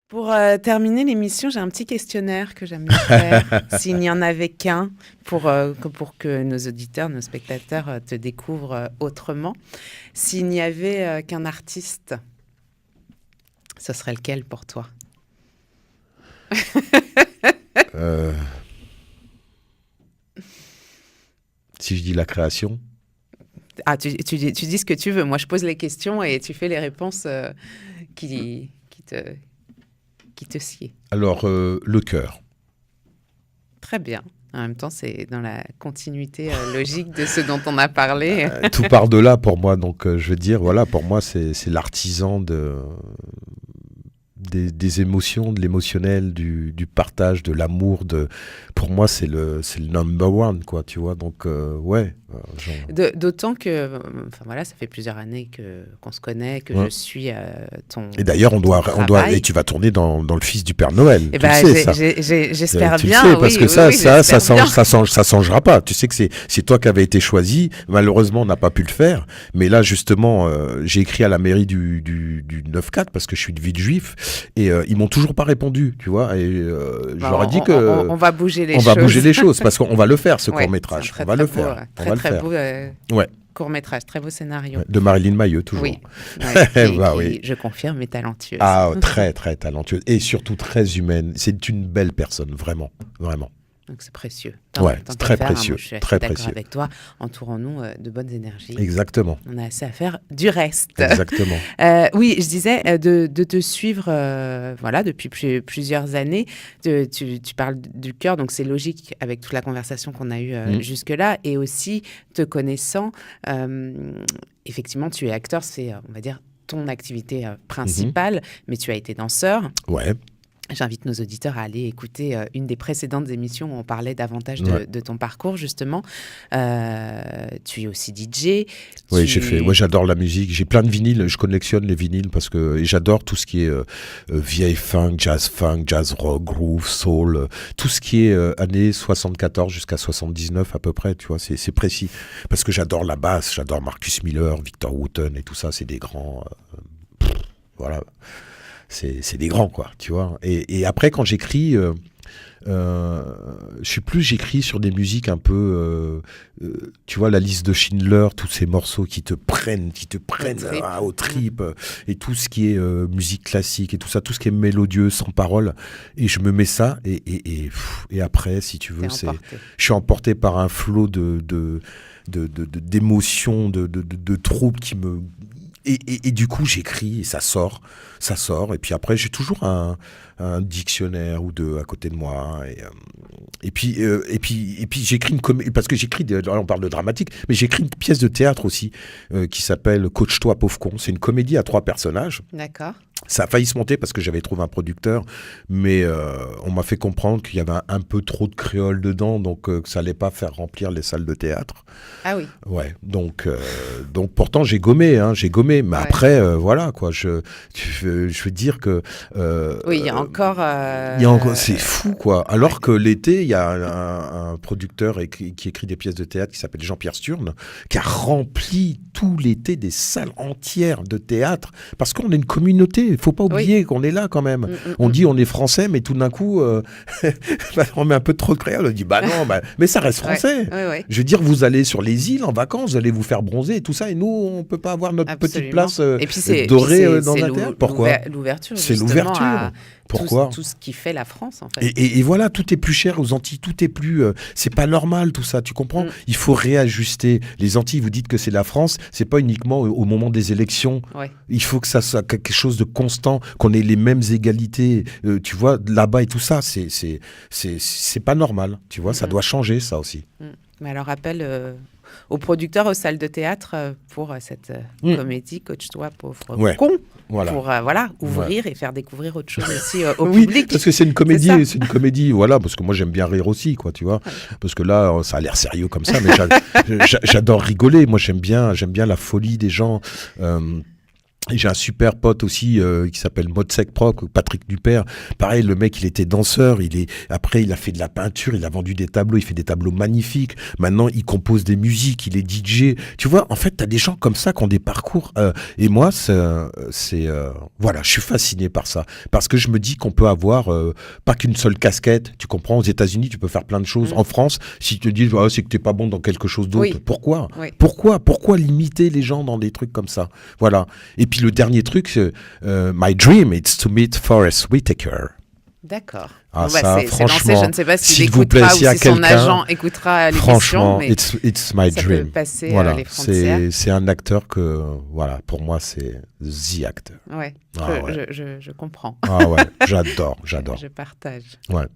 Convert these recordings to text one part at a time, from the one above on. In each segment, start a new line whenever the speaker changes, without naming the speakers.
Pour terminer l'émission, j'ai un petit questionnaire que j'aime bien faire, s'il n'y en avait qu'un, pour que nos auditeurs, nos spectateurs te découvrent autrement. S'il n'y avait qu'un artiste, ce serait lequel pour toi?
Euh, Si je dis la création,
Ah, tu dis ce que tu veux. Moi, je pose les questions et tu fais les réponses qui te sied.
alors le cœur.
Très bien. En même temps, c'est dans la continuité logique de ce dont on a parlé.
Tout part de là pour moi, donc je veux dire, voilà, pour moi c'est l'artisan des émotions, de l'émotionnel, du partage, de l'amour. Pour moi, c'est le number one, quoi, tu vois. Donc, ouais.
D'autant que, enfin voilà, ça fait plusieurs années qu'on se connaît, que je suis ton.
Et d'ailleurs, on doit, et tu vas tourner dans le Fils du Père Noël.
Et
tu
ben,
le sais, ça.
j'espère
Tu
bien.
le sais, parce que
oui,
ça changera pas. Tu sais que c'est toi qui avais été choisi. Malheureusement, on n'a pas pu le faire. Mais là, justement, j'ai écrit à la mairie du 9-4 parce que je suis de Villejuif et ils m'ont toujours pas répondu, tu vois. Et je leur ai dit que
on va bouger les
on
choses.
va bouger les choses parce qu'on va le faire, ce
Ouais,
court-métrage.
c'est un
On va
très
le
beau,
faire.
très, très beau
Ouais.
court-métrage, très beau scénario.
De Marilyn Mailleux, toujours.
Oui, ouais,
Oui.
Je confirme, est talentueuse.
Ah, très, très talentueuse. Et surtout très humaine. C'est une belle personne, vraiment. Vraiment.
Donc c'est précieux.
Ouais,
Tant
c'est
qu'à
très
faire,
précieux.
moi, je suis assez
Très
d'accord
précieux.
avec toi. Entourons-nous de bonnes énergies.
Exactement.
On a assez à faire du reste.
Exactement.
Oui, je disais de te suivre voilà, depuis plusieurs années. Tu parles du cœur, donc c'est logique avec toute la conversation qu'on a eue jusque-là. Et aussi, te connaissant, effectivement, tu es acteur, c'est, on va dire, ton activité principale, mais tu as été danseur.
Ouais.
J'invite nos auditeurs à aller écouter une des précédentes émissions où on parlait davantage de ton parcours, justement. Tu es aussi DJ.
Oui, j'ai fait. Ouais, j'adore la musique. J'ai plein de vinyles. Je collectionne les vinyles parce que et j'adore tout ce qui est vieille funk, jazz rock, groove, soul, tout ce qui est années 74 jusqu'à 79 à peu près. Tu vois, c'est précis parce que j'adore la basse. J'adore Marcus Miller, Victor Wooten et tout ça. C'est des grands. Voilà. C'est des grands, quoi, tu vois. Et après, quand j'écris, j'écris sur des musiques un peu, tu vois, la liste de Schindler, tous ces morceaux qui te prennent aux tripes, et tout ce qui est musique classique et tout ça, tout ce qui est mélodieux, sans parole. Et je me mets ça, et après, si tu veux, je suis emporté par un flot d'émotions, de troupes qui me... Et du coup, j'écris et ça sort. Et puis après, j'ai toujours un dictionnaire ou deux à côté de moi. Et puis j'écris une comédie, parce que on parle de dramatique, mais j'écris une pièce de théâtre aussi qui s'appelle Coach-toi, pauvre con. C'est une comédie à 3 personnages.
D'accord.
Ça a failli se monter parce que j'avais trouvé un producteur, mais on m'a fait comprendre qu'il y avait un peu trop de créole dedans, donc que ça allait pas faire remplir les salles de théâtre.
Ah oui.
Ouais, donc pourtant j'ai gommé, mais après voilà quoi, je veux dire que
oui, il y a encore
c'est fou quoi. Alors que l'été, il y a un producteur qui écrit des pièces de théâtre qui s'appelle Jean-Pierre Sturne, qui a rempli tout l'été des salles entières de théâtre parce qu'on est une communauté. Il faut pas oublier qu'on est là quand même. On dit on est français, mais tout d'un coup, on met un peu trop de créole. On dit non, mais ça reste français. Je veux dire, vous allez sur les îles en vacances, vous allez vous faire bronzer et tout ça, et nous, on peut pas avoir notre petite place dorée dans un théâtre. Pourquoi?
L'ouverture.
C'est l'ouverture. Pourquoi?
Tout ce qui fait la France, en fait.
Et voilà, tout est plus cher aux Antilles, tout est plus... c'est pas normal tout ça, tu comprends? Il faut réajuster. Les Antilles, vous dites que c'est la France, c'est pas uniquement au moment des élections. Ouais. Il faut que ça soit quelque chose de constant, qu'on ait les mêmes égalités, tu vois, là-bas et tout ça, c'est pas normal, tu vois, ça doit changer ça aussi.
Mais alors appelle aux producteurs, aux salles de théâtre pour cette comédie Coach-toi, pauvre con. Voilà. Pour ouvrir et faire découvrir autre chose aussi au public.
Parce que c'est une comédie, voilà, parce que moi j'aime bien rire aussi, quoi, tu vois. Parce que là, ça a l'air sérieux comme ça, mais j'adore rigoler. Moi j'aime bien la folie des gens. Et j'ai un super pote aussi qui s'appelle Modsec Proc, Patrick Dupère. Pareil, le mec, il était danseur. Après, il a fait de la peinture. Il a vendu des tableaux. Il fait des tableaux magnifiques. Maintenant, il compose des musiques. Il est DJ. Tu vois, en fait, t'as des gens comme ça qui ont des parcours. Et moi, voilà, je suis fasciné par ça. Parce que je me dis qu'on peut avoir pas qu'une seule casquette. Tu comprends? Aux États-Unis, tu peux faire plein de choses. En France, si tu te dis, c'est que t'es pas bon dans quelque chose d'autre.
Oui.
Pourquoi?
Oui.
Pourquoi limiter les gens dans des trucs comme ça? Voilà. Et puis le dernier truc, my dream is to meet Forest Whitaker.
D'accord.
Ah,
bon,
ça, franchement,
je ne sais pas s'il
vous plaît,
écoutera ou si son
quelqu'un,
agent écoutera l'émission.
Franchement,
mais
it's my
ça
dream.
peut passer
Voilà,
les frontières.
c'est un acteur que, voilà, pour moi, c'est the actor.
Ouais, je comprends.
Ah ouais, j'adore.
Je partage.
Ouais.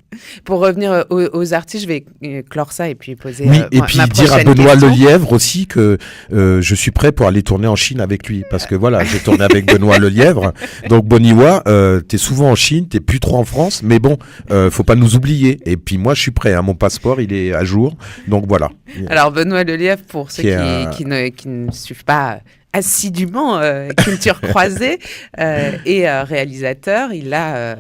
Pour revenir aux artistes, je vais clore ça et puis poser
et puis
ma
dire à
prochaine
Benoît
question.
Lelièvre aussi que je suis prêt pour aller tourner en Chine avec lui. Parce que voilà, j'ai tourné avec Benoît Lelièvre. Donc Boniwa, t'es souvent en Chine, t'es plus trop en France, mais bon, faut pas nous oublier. Et puis moi, je suis prêt. Mon passeport, il est à jour. Donc voilà.
Alors Benoît Lelièvre, pour ceux qui ne suivent pas assidûment Culture Croisée et réalisateur, il a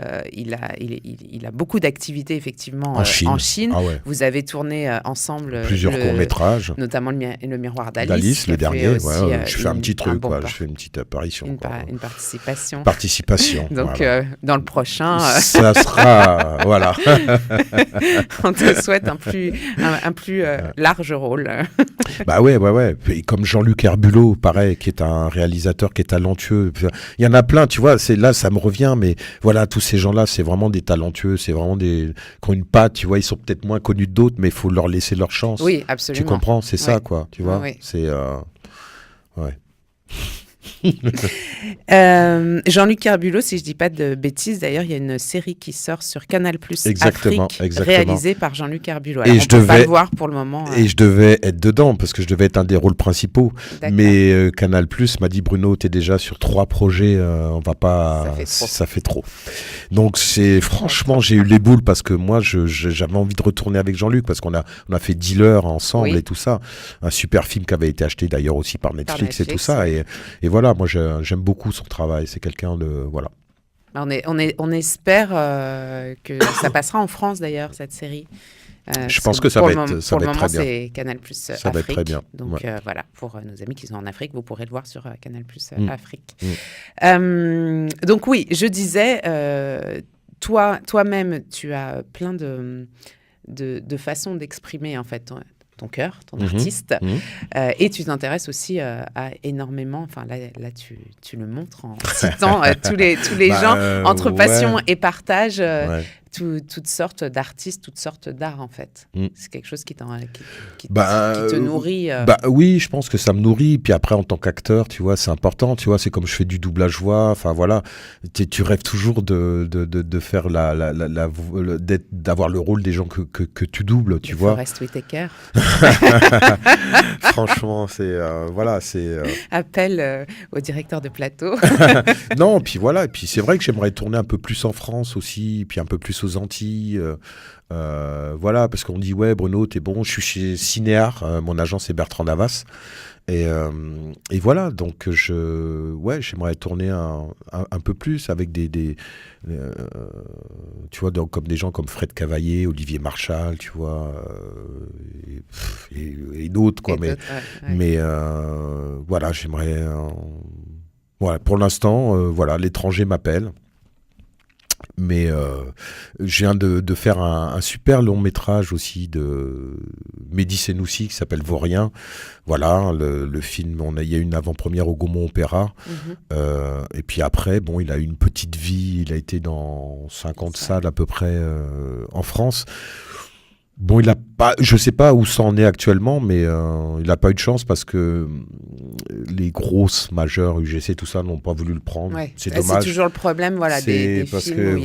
beaucoup d'activités effectivement en Chine.
Ah ouais.
Vous avez tourné ensemble
plusieurs courts-métrages,
notamment le Miroir d'Alice,
le dernier.
Aussi,
je fais un petit truc, je fais une petite apparition,
une participation.
Donc
voilà. Dans le prochain,
ça sera voilà.
On te souhaite un plus large rôle.
Bah ouais. Et comme Jean-Luc Herbulot, pareil, qui est un réalisateur qui est talentueux. Il y en a plein, tu vois, là ça me revient, mais voilà, tous ces gens-là, c'est vraiment des talentueux, c'est vraiment qui ont une patte, tu vois, ils sont peut-être moins connus que d'autres, mais il faut leur laisser leur chance.
Oui, absolument.
Tu comprends, c'est ça, quoi, tu vois.
Oui.
C'est ouais.
Jean-Luc Herbulot, si je dis pas de bêtises, d'ailleurs, il y a une série qui sort sur Canal+
Exactement.
réalisée par Jean-Luc Herbulot. Alors, on peut pas le voir pour le moment.
Et je devais être dedans parce que je devais être un des rôles principaux.
D'accord.
Mais Canal+ m'a dit Bruno, t'es déjà sur 3 projets, on va pas. Ça fait trop. Donc franchement, j'ai eu les boules parce que moi, j'avais envie de retourner avec Jean-Luc parce qu'on a fait Dealer ensemble et tout ça, un super film qui avait été acheté d'ailleurs aussi par Netflix et tout ça. Et voilà, moi j'aime beaucoup son travail. C'est quelqu'un de voilà.
On espère que ça passera en France d'ailleurs cette série.
Je pense que ça va être très bien.
Pour le moment, c'est Canal+ Afrique.
Ça va être très bien.
Donc voilà, pour nos amis qui sont en Afrique, vous pourrez le voir sur Canal+ Afrique. Donc oui, je disais, toi-même, tu as plein de façons d'exprimer en fait ton cœur, ton artiste, et tu t'intéresses aussi à énormément, enfin là tu le montres en citant tous les gens, entre passion et partage, toutes sortes d'artistes, toutes sortes d'arts en fait. C'est quelque chose qui te nourrit.
Oui, je pense que ça me nourrit, puis après en tant qu'acteur, tu vois, c'est important, tu vois, c'est comme je fais du doublage voix, enfin voilà, tu rêves toujours de faire d'avoir le rôle des gens que tu doubles, tu vois.
Forest Whitaker.
Franchement, c'est
appel au directeur de plateau.
Non, puis voilà, et puis c'est vrai que j'aimerais tourner un peu plus en France aussi, puis un peu plus aux Antilles, voilà, parce qu'on dit ouais Bruno t'es bon, je suis chez Cinéar, mon agent c'est Bertrand Navas, et voilà, donc j'aimerais tourner un peu plus avec des tu vois, comme des gens comme Fred Cavaillé, Olivier Marchal, tu vois, et d'autres quoi, mais voilà, j'aimerais voilà, pour l'instant voilà, l'étranger m'appelle. Mais je viens de faire un super long métrage aussi de Mehdi Senoussi qui s'appelle Vaurien. Voilà, le film, il y a eu une avant-première au Gaumont Opéra. Et puis après, bon, il a eu une petite vie, il a été dans 50 salles à peu près en France. Bon, je sais pas où ça en est actuellement, mais il n'a pas eu de chance parce que les grosses majeures UGC, tout ça, n'ont pas voulu le prendre. Ouais. C'est dommage.
C'est toujours le problème, voilà, des
parce
films
que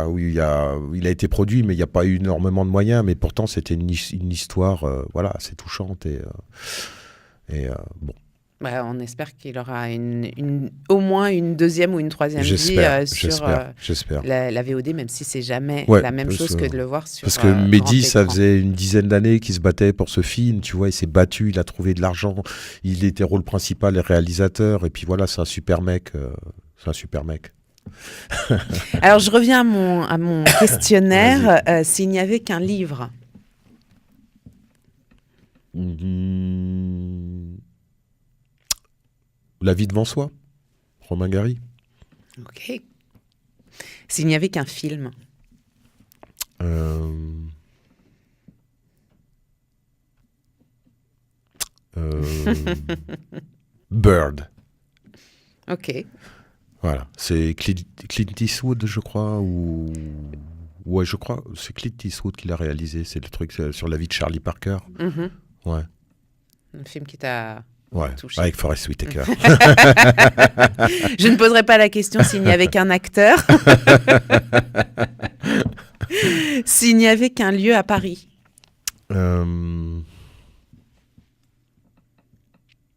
où
il a été produit, mais il n'y a pas eu énormément de moyens. Mais pourtant, c'était une histoire, assez touchante et bon.
Bah, on espère qu'il aura au moins une deuxième ou une troisième vie sur
j'espère.
La VOD, même si c'est jamais
Ouais,
la même chose que de le voir sur
parce que Mehdi, ça faisait une dizaine d'années qu'il se battait pour ce film, tu vois, il s'est battu, il a trouvé de l'argent, il était rôle principal et réalisateur, et puis voilà, c'est un super mec.
Alors, je reviens à mon questionnaire. S'il n'y avait qu'un livre.
La vie devant soi, Romain Gary.
Ok. S'il n'y avait qu'un film.
Bird.
Ok.
Voilà, c'est Clint Eastwood, je crois, ou... Ouais, je crois, c'est Clint Eastwood qui l'a réalisé, c'est le truc sur la vie de Charlie Parker.
Mm-hmm.
Ouais.
Un film qui t'a touché.
Avec Forest Whitaker.
Je ne poserai pas la question s'il n'y avait qu'un acteur. S'il n'y avait qu'un lieu à Paris.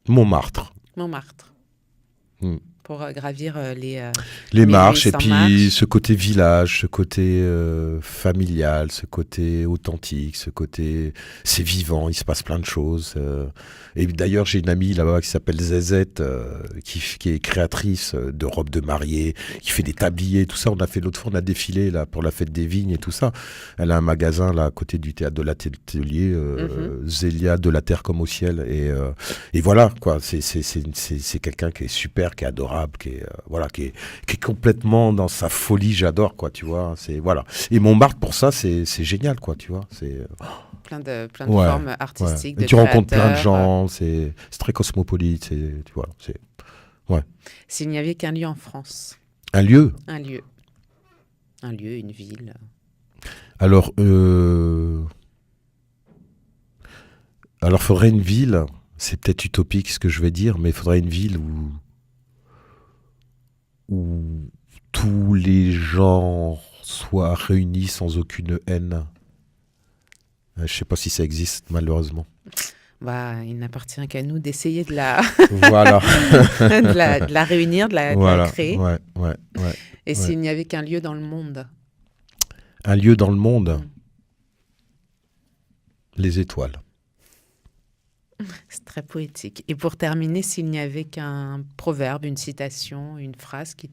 Montmartre.
Pour gravir
les marches, et puis marches. Ce côté village, ce côté familial, ce côté authentique, ce côté c'est vivant, il se passe plein de choses. Et d'ailleurs, j'ai une amie là-bas qui s'appelle Zezette, qui est créatrice de robes de mariée, qui fait des tabliers, tout ça. L'autre fois, on a défilé là pour la fête des vignes et tout ça. Elle a un magasin là à côté du théâtre de l'Atelier, Zélia, de la terre comme au ciel. Et voilà, quoi. C'est quelqu'un qui est super, qui est adorable. Qui est complètement dans sa folie, j'adore, quoi, tu vois, voilà. Et Montmartre, pour ça, c'est génial, quoi, tu vois, c'est
plein de formes artistiques,
de tu rencontres plein de gens, c'est très cosmopolite, tu vois,
S'il n'y avait qu'un lieu en France.
Un lieu,
une ville.
Alors faudrait une ville, c'est peut-être utopique ce que je vais dire, mais il faudrait une ville où tous les gens soient réunis sans aucune haine. Je ne sais pas si ça existe, malheureusement.
Il n'appartient qu'à nous d'essayer de la...
Voilà.
de la réunir, de la créer.
Ouais.
Et s'il n'y avait qu'un lieu dans le monde?
Un lieu dans le monde? Les étoiles.
C'est très poétique. Et pour terminer, s'il n'y avait qu'un proverbe, une citation, une phrase qui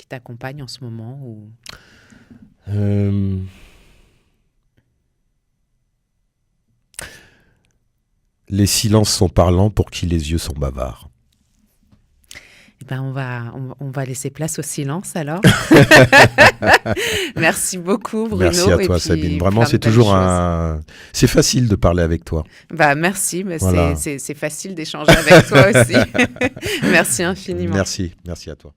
t'accompagne en ce moment ou...
Les silences sont parlants pour qui les yeux sont bavards.
On va laisser place au silence alors. Merci beaucoup Bruno.
Merci à toi Sabine. Vraiment c'est toujours c'est facile de parler avec toi.
Merci, voilà. C'est facile d'échanger avec toi aussi. Merci infiniment.
Merci à toi.